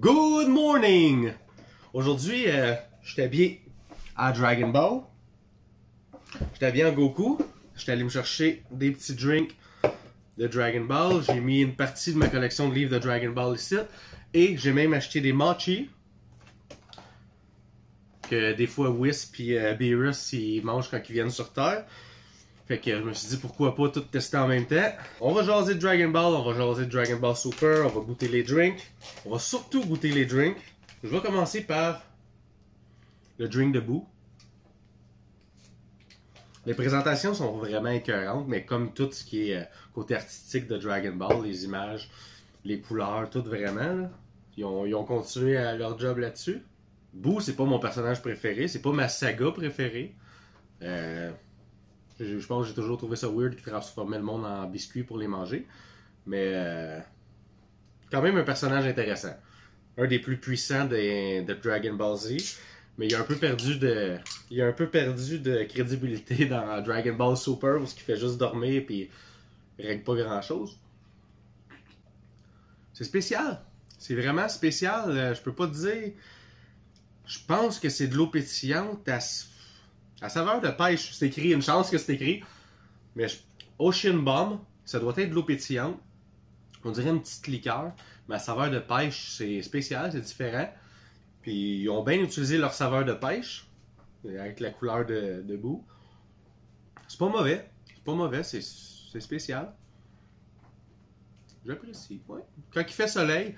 Good morning! Aujourd'hui, je suis habillé à Dragon Ball. Je suis habillé en Goku. Je suis allé me chercher des petits drinks de Dragon Ball. J'ai mis une partie de ma collection de livres de Dragon Ball ici. Et j'ai même acheté des mochi. Que des fois Whis et Beerus ils mangent quand ils viennent sur Terre. Fait que je me suis dit pourquoi pas tout tester en même temps. On va jaser de Dragon Ball, on va jaser de Dragon Ball Super, on va goûter les drinks. On va surtout goûter les drinks. Je vais commencer par le drink de Boo. Les présentations sont vraiment écœurantes, mais comme tout ce qui est côté artistique de Dragon Ball, les images, les couleurs, tout vraiment, là, ils ont continué à leur job là-dessus. Boo, c'est pas mon personnage préféré, c'est pas ma saga préférée. Je pense que j'ai toujours trouvé ça weird qu'ils transformaient le monde en biscuits pour les manger. Mais quand même un personnage intéressant. Un des plus puissants de Dragon Ball Z. Mais il a un peu perdu de crédibilité dans Dragon Ball Super où il fait juste dormir et il règle pas grand chose. C'est spécial. C'est vraiment spécial. Je peux pas te dire. Je pense que c'est de l'eau pétillante à saveur de pêche. C'est écrit, une chance que c'est écrit. Mais Ocean Bomb, ça doit être de l'eau pétillante. On dirait une petite liqueur. Mais à saveur de pêche, c'est spécial, c'est différent. Puis ils ont bien utilisé leur saveur de pêche. Avec la couleur de Boo. C'est pas mauvais. C'est pas mauvais, c'est spécial. J'apprécie, ouais. Quand il fait soleil,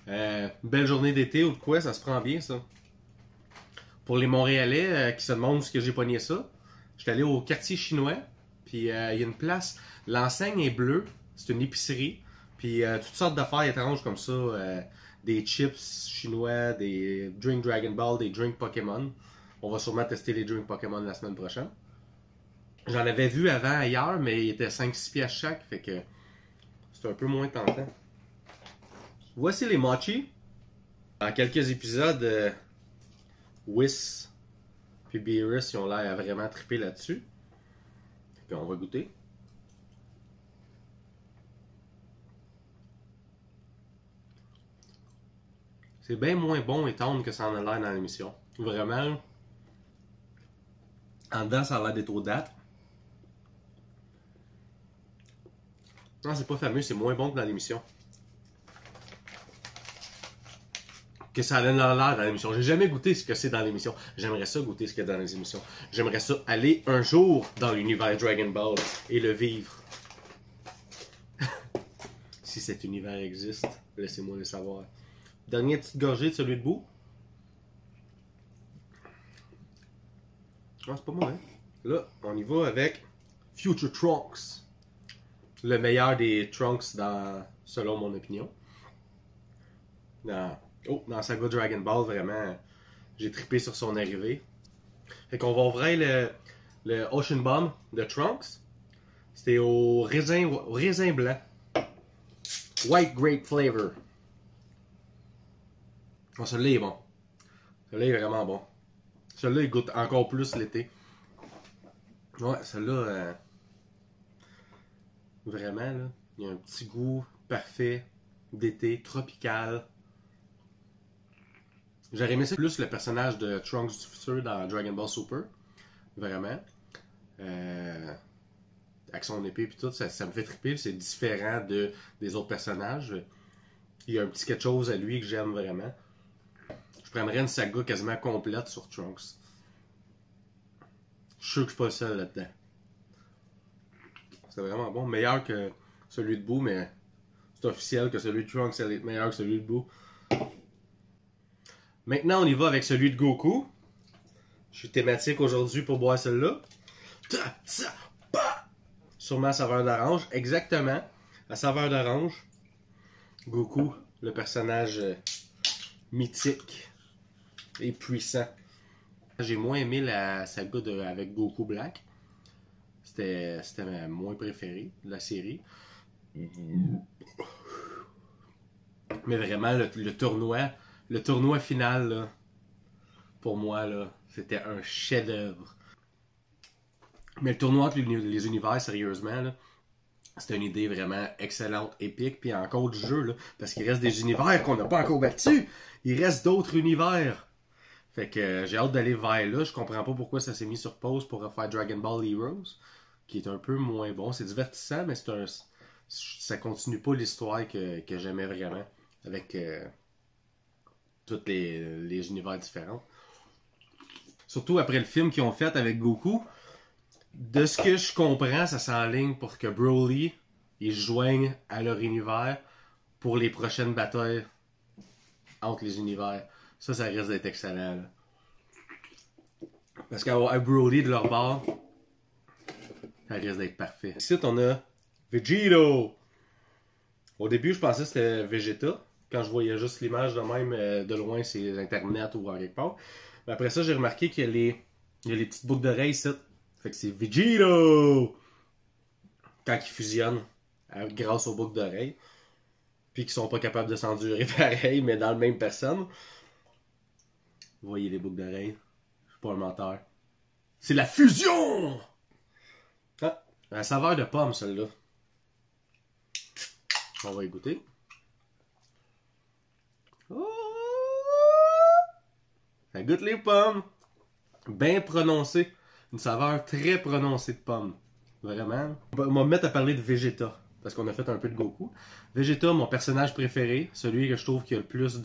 une belle journée d'été ou de quoi, ça se prend bien ça. Pour les Montréalais qui se demandent où est-ce que j'ai pogné ça, j'étais allé au quartier chinois, puis il y a une place, l'enseigne est bleue, c'est une épicerie, puis toutes sortes d'affaires étranges comme ça, des chips chinois, des drinks Dragon Ball, des drinks Pokémon. On va sûrement tester les drinks Pokémon la semaine prochaine. J'en avais vu avant ailleurs, mais il était 5-6 piastres chaque, fait que c'est un peu moins tentant. Voici les mochi. En quelques épisodes, Whis puis Beerus, ils ont l'air à vraiment triper là-dessus. Puis on va goûter. C'est bien moins bon et tendre que ça en a l'air dans l'émission. Vraiment. En dedans, ça a l'air d'être aux dates. Non, c'est pas fameux, c'est moins bon que dans l'émission. Que ça donne l'air dans l'émission. J'ai jamais goûté ce que c'est dans l'émission. J'aimerais ça goûter ce qu'il y a dans les émissions. J'aimerais ça aller un jour dans l'univers Dragon Ball et le vivre. Si cet univers existe, laissez-moi le savoir. Dernière petite gorgée de celui de Boo. Ah, c'est pas mauvais. Là, on y va avec Future Trunks. Le meilleur des Trunks selon mon opinion. Dans Saga Dragon Ball, vraiment, j'ai trippé sur son arrivée. Fait qu'on va ouvrir le Ocean Bomb de Trunks. C'était au raisin blanc. White Grape Flavor. Oh, celui-là est bon. Celui-là est vraiment bon. Celui-là, il goûte encore plus l'été. Ouais, celui-là, vraiment, là, il y a un petit goût parfait d'été, tropical. J'aurais aimé ça plus le personnage de Trunks du futur dans Dragon Ball Super. Vraiment. Avec son épée et tout, ça me fait triper. C'est différent des autres personnages. Il y a un petit quelque chose à lui que j'aime vraiment. Je prendrais une saga quasiment complète sur Trunks. Je suis sûr que je suis pas le seul là-dedans. C'est vraiment bon. Meilleur que celui de Boo, mais c'est officiel que celui de Trunks est meilleur que celui de Boo. Maintenant, on y va avec celui de Goku. Je suis thématique aujourd'hui pour boire celui-là. Sûrement à saveur d'orange. Exactement. À saveur d'orange. Goku, le personnage mythique et puissant. J'ai moins aimé la saga avec Goku Black. C'était ma moins préférée de la série. Mais vraiment, le tournoi final, là, pour moi, là, c'était un chef-d'œuvre. Mais le tournoi entre les univers, sérieusement, là, C'est une idée vraiment excellente, épique, puis encore du jeu, là, parce qu'il reste des univers qu'on n'a pas encore battus. Il reste d'autres univers. Fait que j'ai hâte d'aller vers là. Je comprends pas pourquoi ça s'est mis sur pause pour refaire Dragon Ball Heroes, qui est un peu moins bon. C'est divertissant, mais ça continue pas l'histoire que j'aimais vraiment, avec tous les univers différents. Surtout après le film qu'ils ont fait avec Goku. De ce que je comprends, ça s'enligne pour que Broly ils se joignent à leur univers pour les prochaines batailles entre les univers. Ça risque d'être excellent. Là. Parce qu'avoir Broly de leur bord, ça risque d'être parfait. Ici, on a Vegito. Au début, je pensais que c'était Vegeta. Quand je voyais juste l'image de même de loin, c'est Internet ou quelque part. Mais après ça, j'ai remarqué qu'il y a les petites boucles d'oreilles ici. Fait que c'est Vegito! Quand ils fusionnent grâce aux boucles d'oreilles. Puis qu'ils sont pas capables de s'endurer pareil, mais dans la même personne. Vous voyez les boucles d'oreilles? Je suis pas un menteur. C'est la fusion! Ah, la saveur de pomme, celle-là. On va y goûter. Oh! Ça goûte les pommes. Bien prononcé. Une saveur très prononcée de pomme. Vraiment. On va me mettre à parler de Vegeta. Parce qu'on a fait un peu de Goku. Vegeta, mon personnage préféré. Celui que je trouve qui a le plus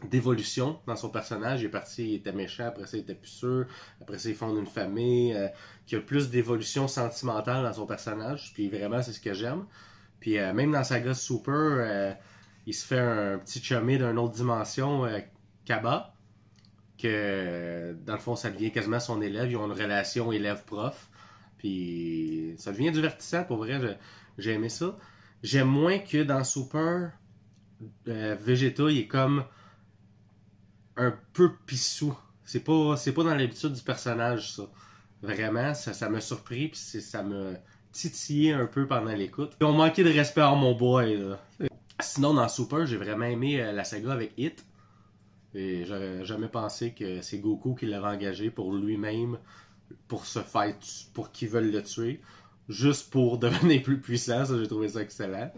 d'évolution dans son personnage. Il est parti, il était méchant. Après ça, il était plus sûr. Après ça, il fonde une famille. Qui a le plus d'évolution sentimentale dans son personnage. Puis vraiment, c'est ce que j'aime. Puis même dans Saga Super, il se fait un petit chumé d'une autre dimension, Kaba. Que dans le fond, ça devient quasiment son élève. Ils ont une relation élève-prof. Puis ça devient divertissant, pour vrai. J'ai aimé ça. J'aime moins que dans Super, Vegeta, il est comme un peu pissou. C'est pas dans l'habitude du personnage, ça. Vraiment, ça m'a surpris. Puis ça m'a titillé un peu pendant l'écoute. Ils ont manqué de respect à mon boy, là. Sinon, dans Super, j'ai vraiment aimé la saga avec Hit. Et j'aurais jamais pensé que c'est Goku qui l'avait engagé pour lui-même, pour se faire, pour qu'ils veulent le tuer, juste pour devenir plus puissant. Ça, j'ai trouvé ça excellent.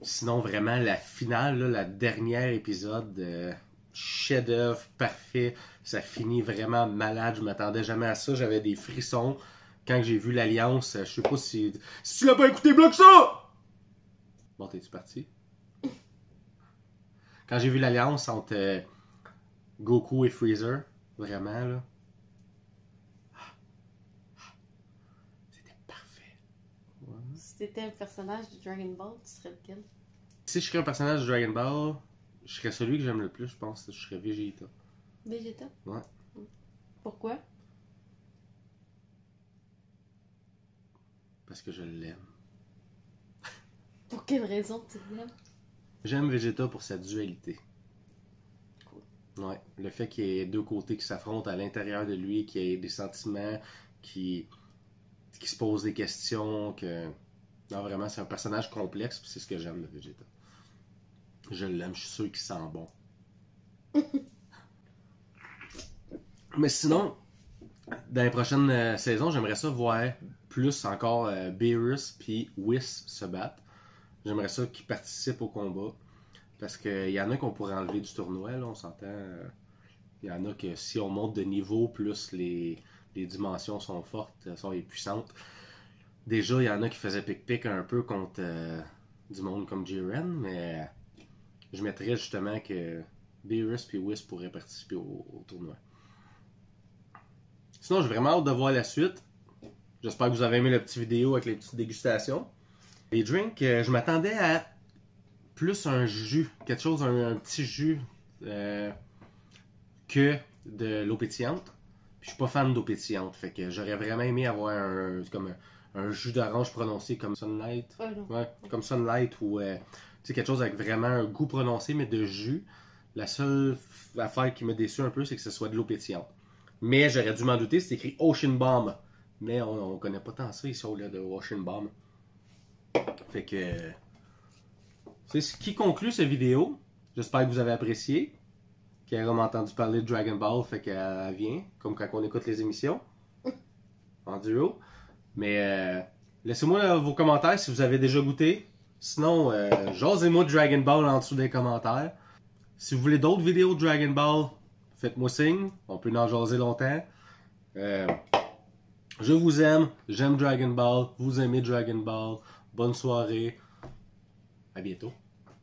Sinon, vraiment, la finale, là, la dernière épisode, chef-d'œuvre, parfait. Ça finit vraiment malade. Je m'attendais jamais à ça. J'avais des frissons. Quand j'ai vu l'Alliance, je sais pas si tu l'as pas écouté, bloque ça! Bon, t'es-tu parti? Quand j'ai vu l'alliance entre Goku et Freezer, vraiment, là, c'était parfait. Ouais. Si t'étais un personnage de Dragon Ball, tu serais lequel? Si je serais un personnage de Dragon Ball, je serais celui que j'aime le plus, je pense. Je serais Vegeta. Vegeta? Ouais. Pourquoi? Parce que je l'aime. Pour quelle raison tu l'aimes? J'aime Vegeta pour sa dualité. Cool. Ouais. Le fait qu'il y ait deux côtés qui s'affrontent à l'intérieur de lui, qu'il y ait des sentiments, qui se posent des questions, que... Non, vraiment, c'est un personnage complexe, puis c'est ce que j'aime de Vegeta. Je l'aime, je suis sûr qu'il sent bon. Mais sinon, dans les prochaines saisons, j'aimerais ça voir plus encore Beerus puis Whis se battre. J'aimerais ça qu'ils participent au combat. Parce qu'il y en a qu'on pourrait enlever du tournoi, là, on s'entend. Il y en a que si on monte de niveau, plus les dimensions sont fortes, sont puissantes. Déjà, il y en a qui faisaient pic-pic un peu contre du monde comme Jiren, mais je mettrais justement que Beerus et Whis pourraient participer au tournoi. Sinon, j'ai vraiment hâte de voir la suite. J'espère que vous avez aimé la petite vidéo avec les petites dégustations. Les drinks, je m'attendais à plus un jus, quelque chose, un petit jus que de l'eau pétillante. Puis je suis pas fan d'eau pétillante, fait que j'aurais vraiment aimé avoir un jus d'orange prononcé comme Sunlight. Ouais, comme Sunlight ou quelque chose avec vraiment un goût prononcé, mais de jus. La seule affaire qui m'a déçu un peu, c'est que ce soit de l'eau pétillante. Mais j'aurais dû m'en douter, c'est écrit Ocean Bomb. Mais on connaît pas tant ça ici au lieu de Ocean Bomb. Fait que c'est ce qui conclut cette vidéo. J'espère que vous avez apprécié. Kara m'a entendu parler de Dragon Ball, fait qu'elle vient, comme quand on écoute les émissions en duo. Mais Laissez-moi vos commentaires si vous avez déjà goûté. Sinon, jasez-moi de Dragon Ball en dessous des commentaires. Si vous voulez d'autres vidéos de Dragon Ball, faites-moi signe. On peut en jaser longtemps. Je vous aime. J'aime Dragon Ball. Vous aimez Dragon Ball. Bonne soirée. À bientôt.